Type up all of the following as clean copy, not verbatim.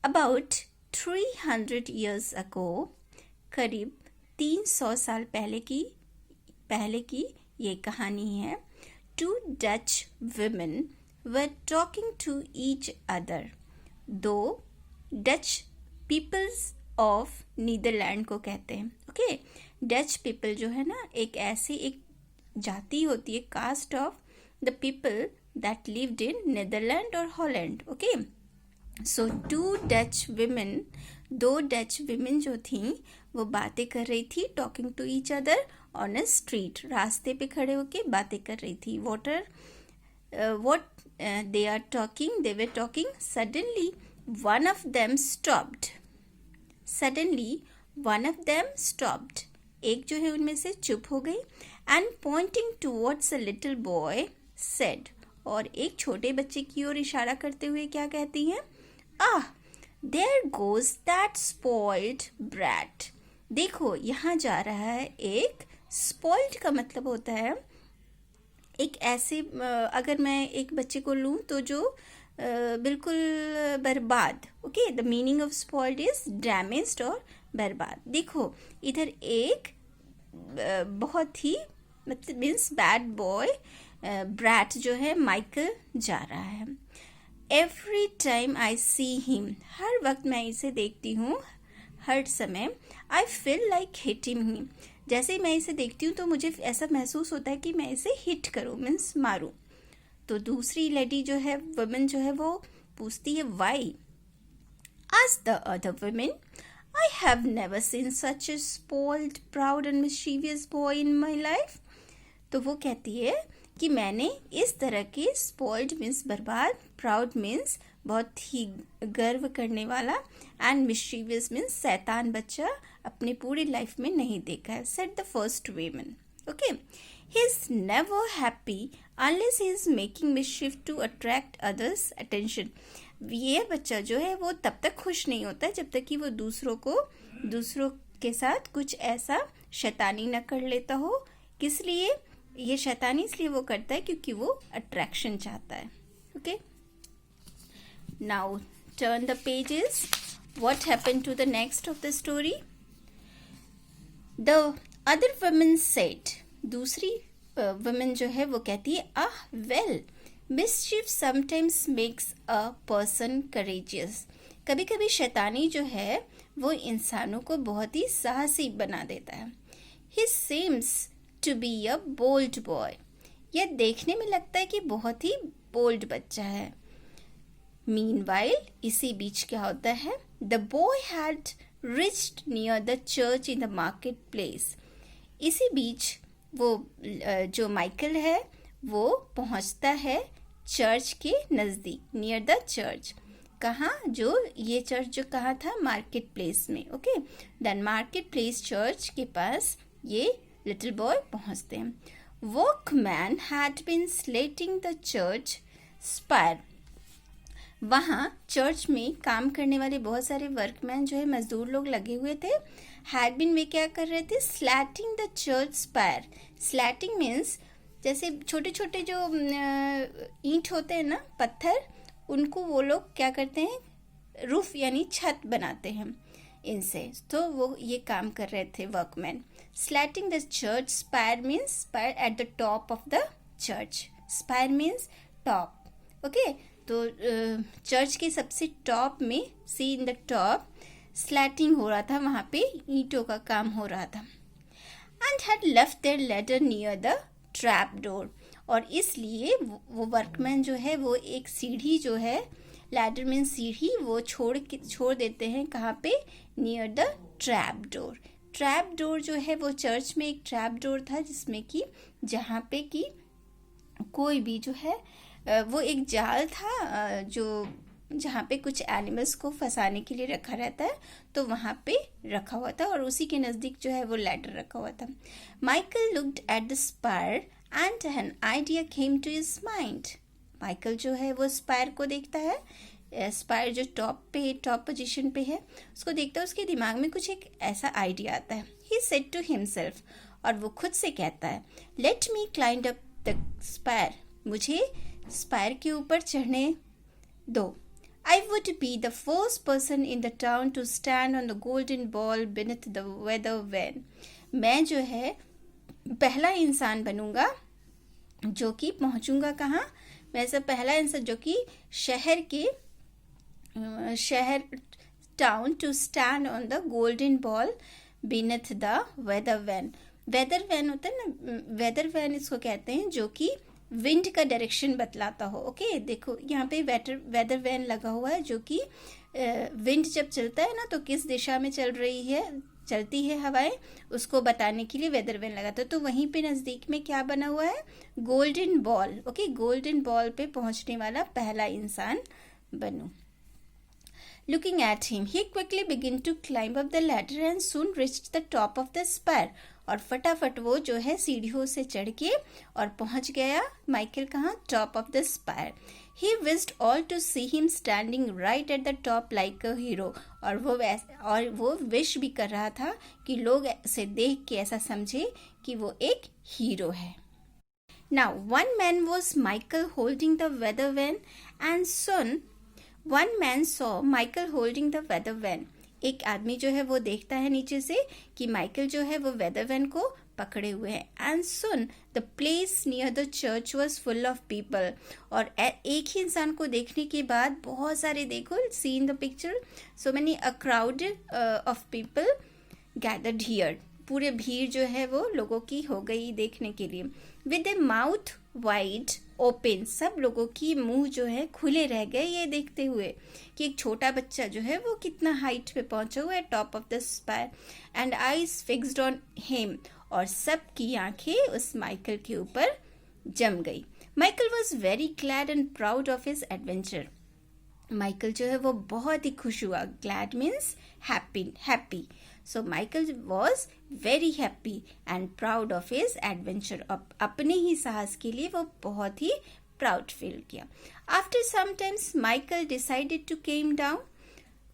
About 300 years ago, करीब 300 साल पहले की ये कहानी है. Two Dutch women were talking to each other. दो डच पीपल्स ऑफ नीदरलैंड को कहते हैं. ओके, डच पीपल जो है ना, एक जाति होती है, caste of the people that lived in Netherland और Holland. Okay, so two Dutch women, दो डच विमेन जो थी वो बातें कर रही थी, talking to each other on a street. रास्ते पे खड़े होके बातें कर रही थी. what they were talking. Suddenly one of them stopped. एक जो है उनमें से चुप हो गई. And pointing towards a little boy said, और एक छोटे बच्चे की ओर इशारा करते हुए क्या कहती हैं? There goes that spoiled brat. देखो, यहाँ जा रहा है एक. spoiled का मतलब होता है एक ऐसे, अगर मैं एक बच्चे को लूँ तो जो बिल्कुल बर्बाद. Okay, the meaning of spoiled is damaged और बर्बाद. देखो, इधर एक बहुत ही मतलब मीन्स बैड बॉय, ब्रैट जो है माइकल जा रहा है. Every time I see him, हर वक्त मैं इसे देखती हूँ, हर समय. I feel like hitting him, जैसे ही मैं इसे देखती हूँ तो मुझे ऐसा महसूस होता है कि मैं इसे हिट करूँ, मीन्स मारूँ. तो दूसरी लेडी जो है, वुमेन जो है, वो पूछती है why. Asked the other women, I have never seen such a spoiled, proud and mischievous boy in my life. तो वो कहती है कि मैंने इस तरह के spoiled means बर्बाद, proud means बहुत ही गर्व करने वाला, and mischievous means शैतान बच्चा अपनी पूरी लाइफ में नहीं देखा है. said the first woman. Okay, he's never happy unless he is making mischief to attract others' attention. ये बच्चा जो है वो तब तक खुश नहीं होता है जब तक कि वो दूसरों के साथ कुछ ऐसा शैतानी न कर लेता हो. किस लिए ये शैतानी? इसलिए वो करता है क्योंकि वो अट्रैक्शन चाहता है. Okay, now turn the pages. What happened to the next of the story? The other women said, दूसरी वुमेन जो है वो कहती है, well, mischief sometimes makes a person courageous. कभी कभी शैतानी जो है वो इंसानों को बहुत ही साहसी बना देता है. He seems to be a bold boy. यह देखने में लगता है कि बहुत ही बोल्ड बच्चा है. Meanwhile, इसी बीच क्या होता है? The boy had reached near the church in the marketplace. इसी बीच वो जो माइकल है वो पहुंचता है चर्च के नज़दीक, नियर द चर्च. कहाँ? जो ये चर्च जो कहाँ था? मार्केट प्लेस में. Okay, then market place church के पास ये लिटिल बॉय पहुँचते हैं. Workman had been slating the church spire. वहाँ चर्च में काम करने वाले बहुत सारे वर्कमैन जो है, मजदूर लोग लगे हुए थे. हैड बीन वे क्या कर रहे थे? Slanting the church spire. Slanting means जैसे छोटे छोटे जो ईंट होते हैं ना, पत्थर, उनको वो लोग क्या करते हैं? रूफ यानी छत बनाते हैं इनसे. तो वो ये काम कर रहे थे workman. Slating the church spire means spire at the top of the church. Spire means top. Okay, तो चर्च के सबसे टॉप में, see in the top, slating हो रहा था, वहाँ पे ईंटों का काम हो रहा था. And had left their ladder near the trap door. और इसलिए वो वर्कमैन जो है वो एक सीढ़ी जो है, लैडर मीन सीढ़ी, वो छोड़ देते हैं. कहाँ पे? Near the trap door. Trap door जो है वो चर्च में एक ट्रैप डोर था जिसमें कि जहाँ पे कि कोई भी जो है वो एक जाल था जो जहाँ पे कुछ एनिमल्स को फंसाने के लिए रखा रहता है, तो वहाँ पे रखा हुआ था और उसी के नज़दीक जो है वो लैडर रखा हुआ था. Michael looked at the spire and an idea came to his mind. Michael जो है वो स्पायर को देखता है, स्पायर जो टॉप पोजीशन पे है उसको देखता है. उसके दिमाग में कुछ एक ऐसा आइडिया आता है. ही सेड टू हिमसेल्फ, और वो खुद से कहता है, let me climb up the spire. मुझे स्पायर के ऊपर चढ़ने दो. I would be the first person in the town to stand on the golden ball beneath the weather vane. मैं जो है पहला इंसान बनूंगा जो कि पहुंचूंगा कहाँ? मैं ऐसा पहला इंसान जो कि शहर town to stand on the golden ball beneath the weather vane. Weather vane होता है ना, वेदर वैन इसको कहते हैं जो कि विंड का डायरेक्शन बतलाता हो. ओके देखो यहाँ पे वेदर वैन लगा हुआ है जो कि विंड जब चलता है ना तो किस दिशा में चलती है हवाएं, उसको बताने के लिए वेदर वैन लगाता है. तो वहीं पे नज़दीक में क्या बना हुआ है? Golden ball. Okay golden ball पे पहुंचने वाला पहला इंसान बनूं. Looking at him, he quickly began to climb up the ladder and soon reached the top of the spire. और फटाफट वो जो है सीढ़ियों से चढ़ के और पहुंच गया माइकल कहाँ? Top of the spire. He wished all to see him standing right at the top like a hero. और वो विश भी कर रहा था कि लोग उसे देख के ऐसा समझे कि वो एक हीरो है. Now one man was Michael holding the weather vane and soon one man saw Michael holding the weather vane. एक आदमी जो है वो देखता है नीचे से कि माइकल जो है वो वेदर वैन को पकड़े हुए हैं. And soon the place near the church was full of people. और एक ही इंसान को देखने के बाद बहुत सारे, देखो see in the picture, so many a crowd of people gathered here. पूरे भीड़ जो है वो लोगों की हो गई देखने के लिए. With the mouth wide open, सब लोगों की मुंह जो है खुले रह गए ये देखते हुए कि एक छोटा बच्चा जो है वो कितना हाइट पे पहुंचा हुआ है, top of the spire. And eyes fixed on him, और सबकी आंखें उस माइकल के ऊपर जम गई. Michael was very glad and proud of his adventure. Michael जो है वो बहुत ही खुश हुआ. Glad means happy. So Michael was very happy and proud of his adventure. अपने ही साहस के लिए वो बहुत ही प्राउड फील किया. After some times Michael decided to came down.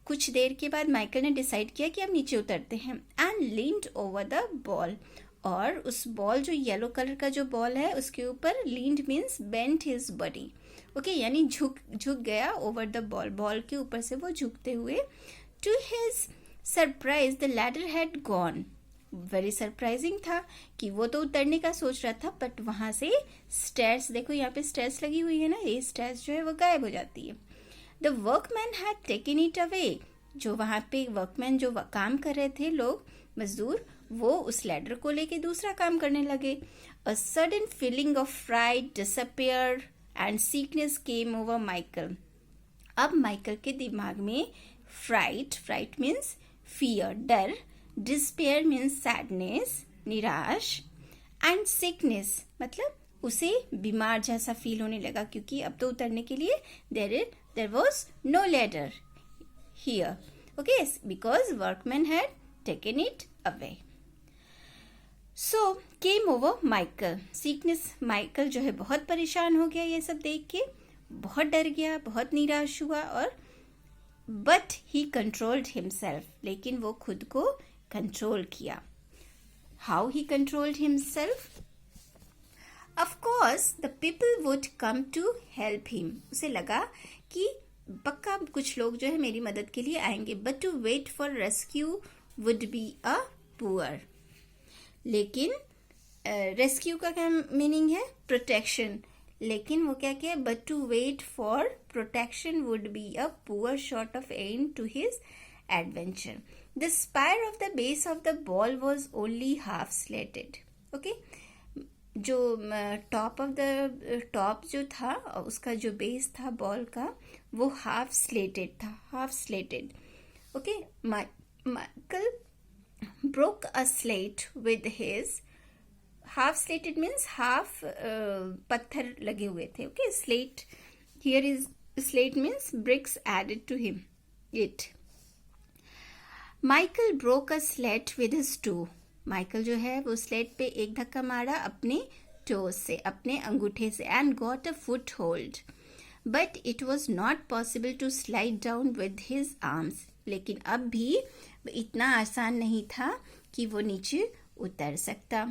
कुछ देर के बाद माइकल ने डिसाइड किया कि अब नीचे उतरते हैं. And leaned over the ball, और उस बॉल जो येलो कलर का जो बॉल है उसके ऊपर leaned means bent his body. Okay यानी झुक गया ओवर द बॉल के ऊपर से वो झुकते हुए. To his surprise the ladder had gone. Very surprising था कि वो तो उतरने का सोच रहा था, बट वहां से स्टेयर्स, देखो यहाँ पे स्टेयर्स लगी हुई है ना, ये स्टेयर्स जो है वो गायब हो जाती है. The workman had taken it away. जो वहां पे वर्कमैन जो काम कर रहे थे लोग, मजदूर, वो उस लैडर को लेके दूसरा काम करने लगे. A sudden feeling of fright disappear and sickness came over Michael. अब माइकल के दिमाग में फ्राइट मीन्स फियर, डर, डिस्पेयर मीन्स सैडनेस, निराश, एंड सिकनेस मतलब उसे बीमार जैसा फील होने लगा, क्योंकि अब तो उतरने के लिए there was no ladder here. Okay because workman had taken it away. So came over Michael sickness. Michael जो है बहुत परेशान हो गया ये सब देख के, बहुत डर गया, बहुत निराश हुआ. और बट ही कंट्रोल्ड हिमसेल्फ, लेकिन वो खुद को कंट्रोल किया. How he controlled himself? Of course the people would come to help him. उसे लगा कि पक्का कुछ लोग जो है मेरी मदद के लिए आएंगे. But to wait for rescue would be a poor. लेकिन रेस्क्यू का क्या मीनिंग है? प्रोटेक्शन. लेकिन वो क्या किया? But to wait for protection would be a poor short of end to his adventure. The spire of the base of the ball was only half slated. Okay जो top जो था उसका जो बेस था बॉल का वो half slated. Okay Michael broke a slate with his. half slated means half पत्थर लगे हुए थे. Okay, slate here is slate means bricks added to it. Michael broke a slate with his toe. Michael जो है वो slate पे एक धक्का मारा अपने टो से, अपने अंगूठे से, and got a foothold. But it was not possible to slide down with his arms. लेकिन अब भी इतना आसान नहीं था कि वो नीचे उतर सकता.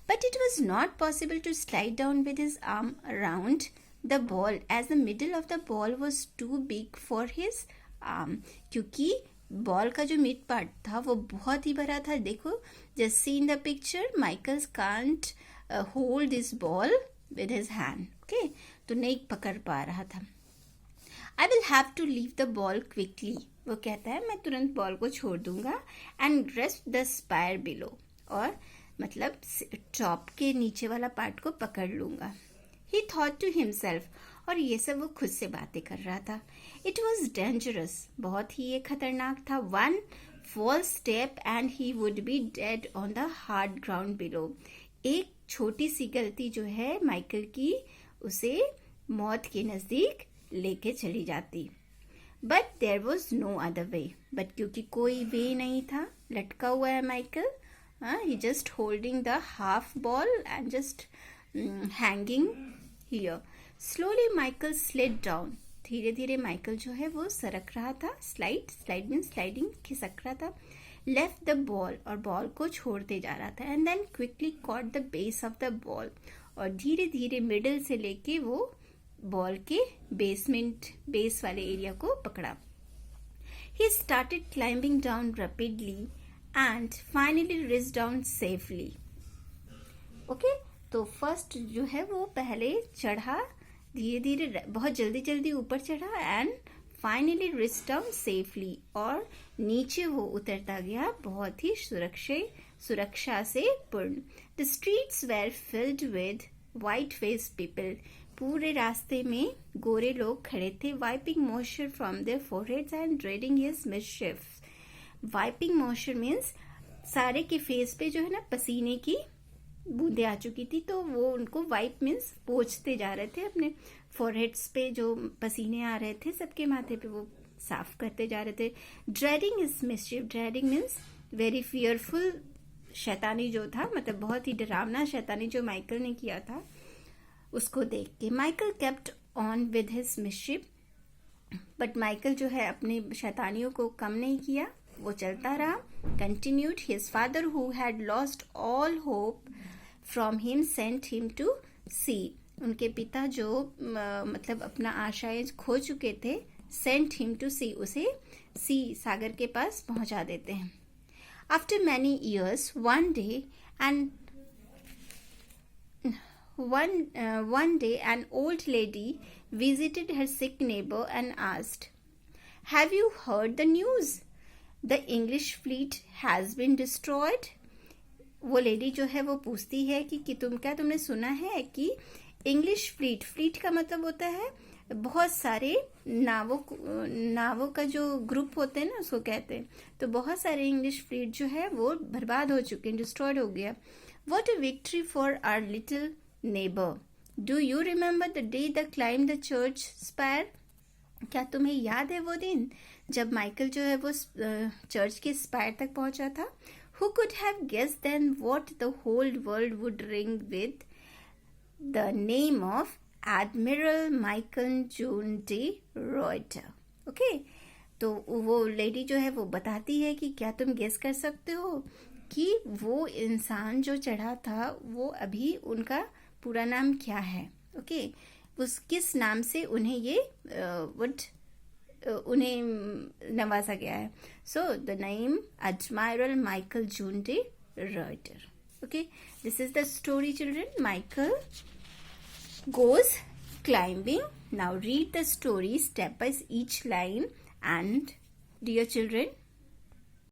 But it was not possible to slide down with his arm around the ball as the middle of the ball was too big for his arm. क्योंकि बॉल का जो मिड पार्ट था वो बहुत ही बड़ा था. देखो, just see in the picture, Michael can't hold this ball with his hand. Okay, तो नहीं पकड़ पा रहा था. I will have to leave the ball quickly. वो कहता है मैं तुरंत बॉल को छोड़ दूंगा. And grasp the spire below. और मतलब टॉप के नीचे वाला पार्ट को पकड़ लूंगा. He thought to himself. और ये सब वो खुद से बातें कर रहा था. It was dangerous. बहुत ही ये खतरनाक था. One false step and he would be dead on the hard ground below. एक छोटी सी गलती जो है माइकल की, उसे मौत के नजदीक लेके चली जाती. But there was no other way. But क्योंकि कोई वे नहीं था, लटका हुआ है Michael. He just holding the half ball and just hanging here. Slowly Michael slid down. धीरे धीरे माइकल जो है वो सरक रहा था. स्लाइड मीन स्लाइडिंग, खिसक रहा था. Left the ball, और बॉल को छोड़ते जा रहा था. And then quickly caught the base of the ball. और धीरे धीरे मिडल से लेके वो बॉल के बेस वाले एरिया को पकड़ा. He started climbing down rapidly and finally reached down safely. Okay, तो फर्स्ट जो है वो पहले चढ़ा, धीरे धीरे बहुत जल्दी जल्दी ऊपर चढ़ा. And finally reached down safely, और नीचे वो उतरता गया बहुत ही सुरक्षा से पूर्ण. The streets were filled with white-faced people. पूरे रास्ते में गोरे लोग खड़े थे. Wiping moisture from their foreheads and dreading his mischief. Wiping moisture means सारे के फेस पे जो है ना पसीने की बूंदे आ चुकी थी, तो वो उनको वाइप मीन्स पोंछते जा रहे थे. अपने फोरहेड्स पे जो पसीने आ रहे थे सबके माथे पे वो साफ करते जा रहे थे. Dreading is mischief. Dreading means very fearful. शैतानी जो था, मतलब बहुत ही डरावना शैतानी जो माइकल ने किया था, उसको देख के Michael kept on with his mischief. But Michael जो है अपनी शैतानियों को कम नहीं किया, वो चलता रहा. Continued. His father who had lost all hope from him sent him to sea. उनके पिता जो मतलब अपना आशाएं खो चुके थे, सेंट हिम टू सी, उसे सी सागर के पास पहुंचा देते हैं. After many years one day an old lady visited her sick neighbor and asked, "Have you heard the news? The English fleet has been destroyed." वो लेडी जो है वो पूछती है कि तुमने सुना है कि इंग्लिश फ्लीट का मतलब होता है बहुत सारे नावों का जो ग्रुप होते हैं ना, उसको कहते हैं. तो बहुत सारे इंग्लिश फ्लीट जो है वो बर्बाद हो चुके हैं, डिस्ट्रॉयड हो गया. What a victory for our little neighbor. Do you remember the day they climbed the church spire? क्या तुम्हें याद है वो दिन जब माइकल जो है वो चर्च के स्पायर तक पहुंचा था? Who could have guessed then what the whole world would ring with the name of Admiral Michael June de Ruyter. Okay, तो वो लेडी जो है वो बताती है कि क्या तुम गेस कर सकते हो कि वो इंसान जो चढ़ा था वो अभी उनका पूरा नाम क्या है. ओके, उस किस नाम से उन्हें ये उन्हें नवाजा गया है. So the name admiral Michael June day Reuter. Okay, this is the story children. Michael goes climbing. Now read the story step by each line, and dear children,